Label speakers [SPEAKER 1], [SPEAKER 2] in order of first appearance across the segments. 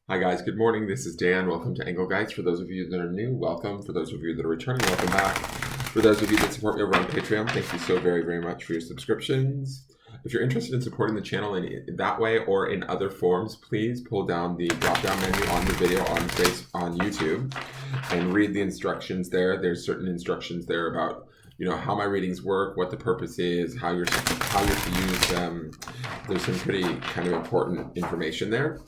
[SPEAKER 1] Hi guys, good morning. This is Dan. Welcome to Engelgeist. For those of you that are new, welcome. For those of you that are returning, welcome back. For those of you that support me over on Patreon, thank you so very, very much for your subscriptions. If you're interested in supporting the channel in that way or in other forms, please pull down the drop-down menu on the video on YouTube and read the instructions there. There's certain instructions there about how my readings work, what the purpose is, how you're to use them. There's some pretty kind of important information there.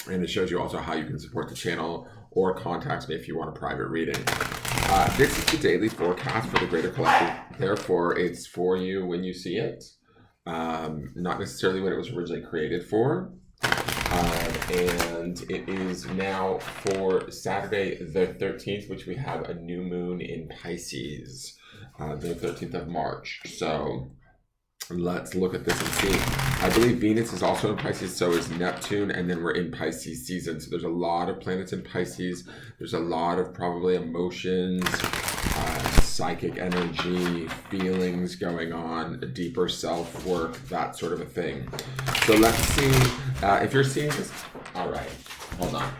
[SPEAKER 1] And it shows you also how you can support the channel or contact me if you want a private reading. This is the daily forecast for the Greater Collective. Therefore, it's for you when you see it, not necessarily what it was originally created for. And it is now for Saturday the 13th, which we have a new moon in Pisces, the 13th of March. So let's look at this and see. I believe Venus is also in Pisces, so is Neptune, and then we're in Pisces season. So there's a lot of planets in Pisces. There's a lot of probably emotions, psychic energy, feelings going on, deeper self-work, that sort of a thing. So let's see if you're seeing this. All right, hold on.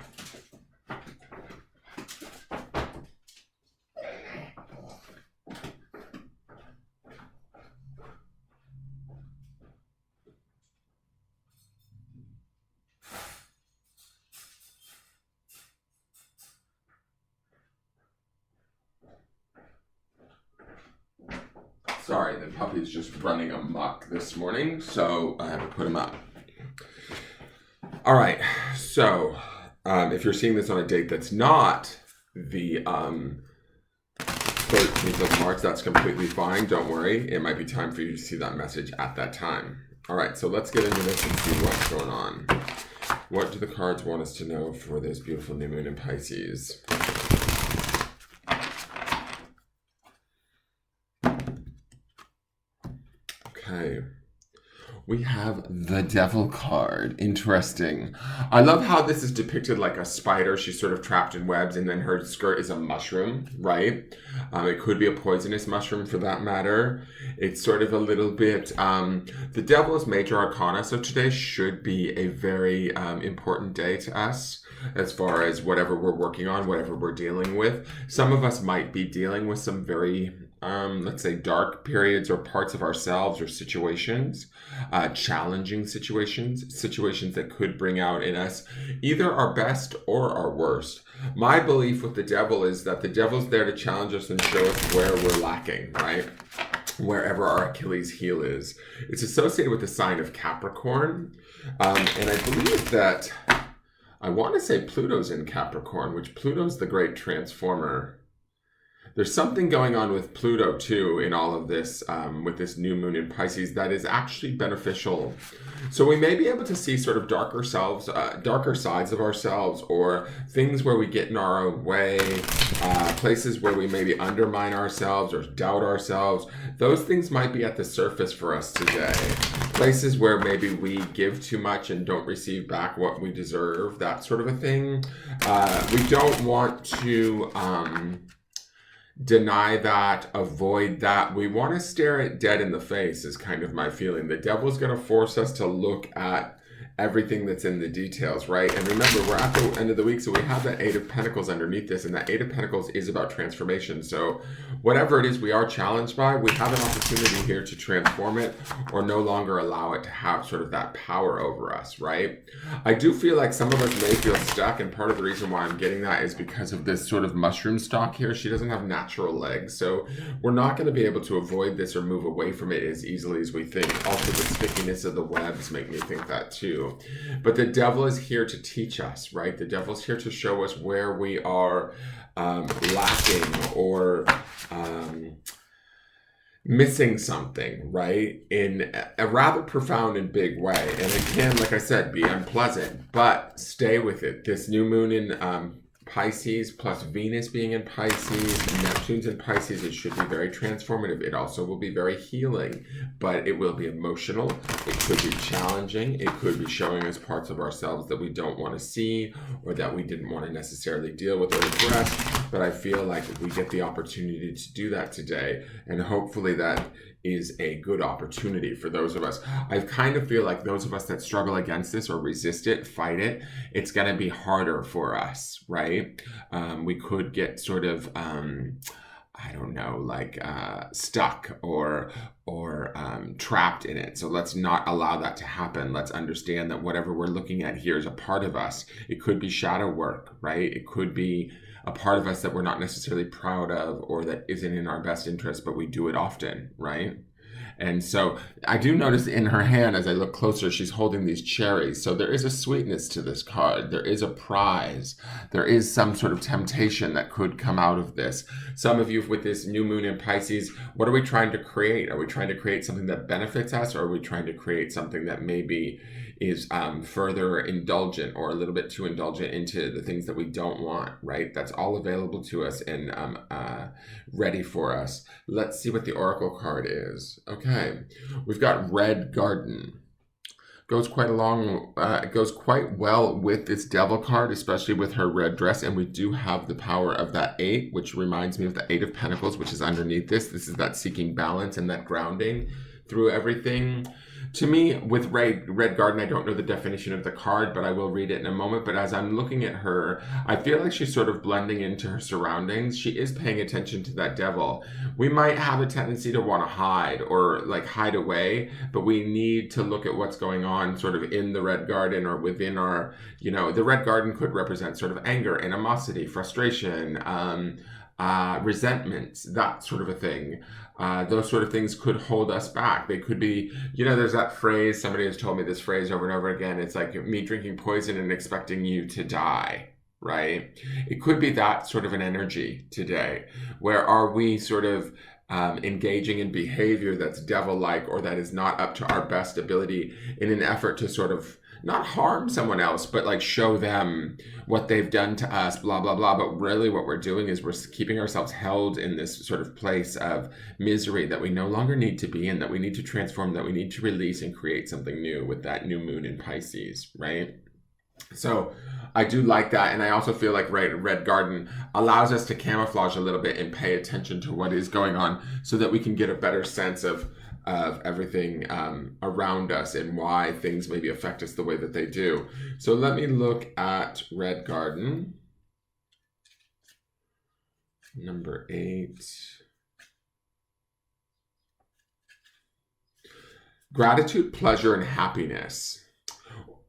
[SPEAKER 1] Sorry, the puppy's just running amok this morning, so I have to put him up. All right, so if you're seeing this on a date that's not the 13th of March, that's completely fine. Don't worry. It might be time for you to see that message at that time. All right, so let's get into this and see what's going on. What do the cards want us to know for this beautiful new moon in Pisces? Okay, we have the Devil card. Interesting. I love how this is depicted like a spider. She's sort of trapped in webs, and then her skirt is a mushroom, right? It could be a poisonous mushroom for that matter. It's sort of a little bit, the Devil is major arcana, so today should be a very important day to us as far as whatever we're working on, whatever we're dealing with. Some of us might be dealing with some very let's say dark periods or parts of ourselves or situations, challenging situations that could bring out in us either our best or our worst. My belief with the Devil is that the Devil's there to challenge us and show us where we're lacking, right? Wherever our Achilles heel is. It's associated with the sign of Capricorn. And I believe that, I want to say Pluto's in Capricorn, which Pluto's the great transformer. There's something going on with Pluto too in all of this, with this new moon in Pisces that is actually beneficial. So we may be able to see sort of darker sides of ourselves, or things where we get in our own way, places where we maybe undermine ourselves or doubt ourselves. Those things might be at the surface for us today. Places where maybe we give too much and don't receive back what we deserve, that sort of a thing. We don't want to deny that, avoid that. We want to stare it dead in the face is kind of my feeling. The Devil's going to force us to look at everything that's in the details, right? And remember, we're at the end of the week, so we have that Eight of Pentacles underneath this, and that Eight of Pentacles is about transformation. So whatever it is we are challenged by, we have an opportunity here to transform it or no longer allow it to have sort of that power over us, right? I do feel like some of us may feel stuck, and part of the reason why I'm getting that is because of this sort of mushroom stalk here. She doesn't have natural legs, so we're not going to be able to avoid this or move away from it as easily as we think. Also, the stickiness of the webs make me think that too. But the Devil is here to teach us, right? The Devil's here to show us where we are lacking or missing something, right? In a rather profound and big way. And it can, like I said, be unpleasant, but stay with it. This new moon in Pisces, plus Venus being in Pisces, Neptune's in Pisces, it should be very transformative. It also will be very healing, but it will be emotional. It could be challenging. It could be showing us parts of ourselves that we don't want to see or that we didn't want to necessarily deal with or address. but I feel like we get the opportunity to do that today. And hopefully that is a good opportunity for those of us. I kind of feel like those of us that struggle against this or resist it, fight it, it's going to be harder for us, right? We could get sort of, I don't know, like stuck or trapped in it. So let's not allow that to happen. Let's understand that whatever we're looking at here is a part of us. It could be shadow work, right? It could be a part of us that we're not necessarily proud of or that isn't in our best interest, but we do it often, right? And so I do notice in her hand, as I look closer, she's holding these cherries. So there is a sweetness to this card. There is a prize. There is some sort of temptation that could come out of this. Some of you with this new moon in Pisces, what are we trying to create? Are we trying to create something that benefits us, or are we trying to create something that maybe is further indulgent or a little bit too indulgent into the things that we don't want, right? That's all available to us and ready for us. Let's see what the Oracle card is. Okay, we've got Red Garden. Goes quite along, it goes quite well with this Devil card, especially with her red dress, and we do have the power of that 8, which reminds me of the 8 of Pentacles, which is underneath this. This is that seeking balance and that grounding through everything. To me, with Red Garden, I don't know the definition of the card, but I will read it in a moment. But as I'm looking at her, I feel like she's sort of blending into her surroundings. She is paying attention to that devil. We might have a tendency to want to hide or like hide away, but we need to look at what's going on sort of in the Red Garden or within our, the Red Garden could represent sort of anger, animosity, frustration, resentment, that sort of a thing. Those sort of things could hold us back. They could be, there's that phrase, somebody has told me this phrase over and over again. It's like me drinking poison and expecting you to die, right? It could be that sort of an energy today. Where are we sort of engaging in behavior that's devil-like or that is not up to our best ability in an effort to sort of not harm someone else, but like show them what they've done to us, blah, blah, blah. But really what we're doing is we're keeping ourselves held in this sort of place of misery that we no longer need to be in, that we need to transform, that we need to release and create something new with that new moon in Pisces, right? So I do like that. And I also feel like Red Garden allows us to camouflage a little bit and pay attention to what is going on so that we can get a better sense of everything around us and why things maybe affect us the way that they do. So let me look at Red Garden. Number 8. Gratitude, pleasure, and happiness.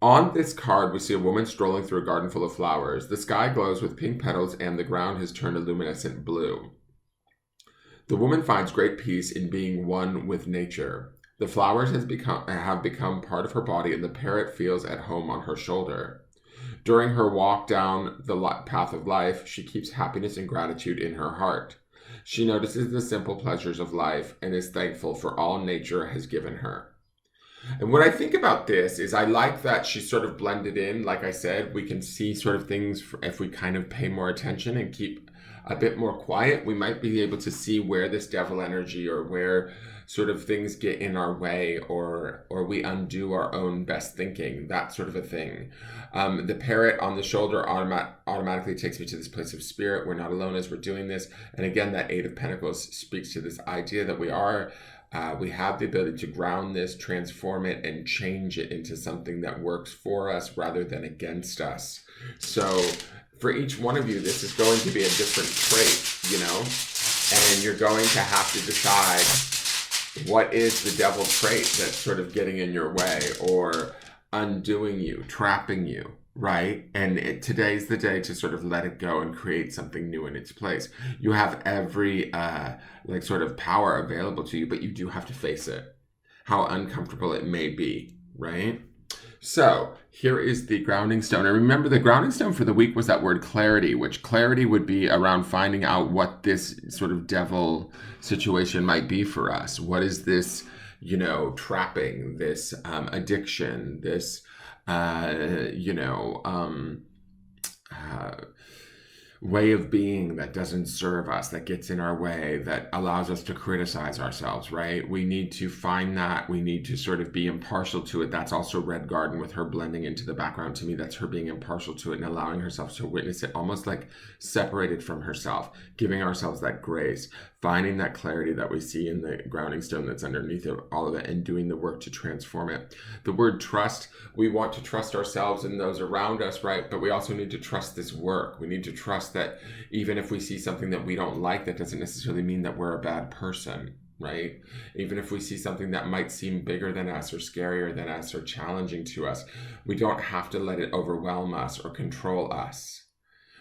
[SPEAKER 1] On this card, we see a woman strolling through a garden full of flowers. The sky glows with pink petals and the ground has turned a luminescent blue. The woman finds great peace in being one with nature. The flowers have become part of her body and the parrot feels at home on her shoulder. During her walk down the path of life, she keeps happiness and gratitude in her heart. She notices the simple pleasures of life and is thankful for all nature has given her. And what I think about this is I like that she's sort of blended in. Like I said, we can see sort of things if we kind of pay more attention and keep a bit more quiet. We might be able to see where this devil energy or where sort of things get in our way or we undo our own best thinking, that sort of a thing. The parrot on the shoulder automatically takes me to this place of spirit. We're not alone as we're doing this. And again, that 8 of Pentacles speaks to this idea that we have the ability to ground this, transform it, and change it into something that works for us rather than against us. So for each one of you, this is going to be a different trait, and you're going to have to decide what is the devil trait that's sort of getting in your way or undoing you, trapping you, right? And today's the day to sort of let it go and create something new in its place. You have every sort of power available to you, but you do have to face it, how uncomfortable it may be, right? So here is the grounding stone. And remember, the grounding stone for the week was that word clarity, which clarity would be around finding out what this sort of devil situation might be for us. What is this, trapping, this addiction, this, way of being that doesn't serve us, that gets in our way, that allows us to criticize ourselves, right? We need to find that. We need to sort of be impartial to it. That's also Red Garden with her blending into the background. To me, that's her being impartial to it and allowing herself to witness it, almost like separated from herself, giving ourselves that grace, finding that clarity that we see in the grounding stone that's underneath it, all of it, and doing the work to transform it. The word trust, we want to trust ourselves and those around us, right? But we also need to trust this work. We need to trust that even if we see something that we don't like, that doesn't necessarily mean that we're a bad person, right? Even if we see something that might seem bigger than us or scarier than us or challenging to us, we don't have to let it overwhelm us or control us.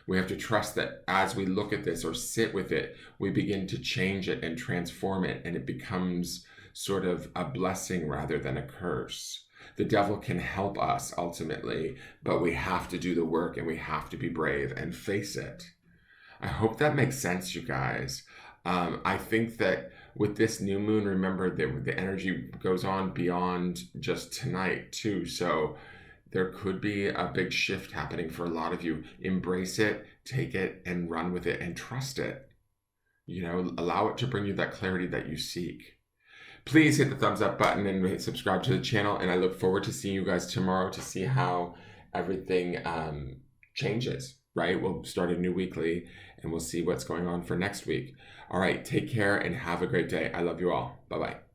[SPEAKER 1] We have to trust that as we look at this or sit with it, we begin to change it and transform it, and it becomes sort of a blessing rather than a curse. The devil can help us ultimately, but we have to do the work and we have to be brave and face it. I hope that makes sense, you guys. I think that with this new moon, remember that the energy goes on beyond just tonight too. So there could be a big shift happening for a lot of you. Embrace it, take it, and run with it and trust it. You know, allow it to bring you that clarity that you seek. Please hit the thumbs up button and subscribe to the channel. And I look forward to seeing you guys tomorrow to see how everything changes, right? We'll start a new weekly and we'll see what's going on for next week. All right, take care and have a great day. I love you all. Bye-bye.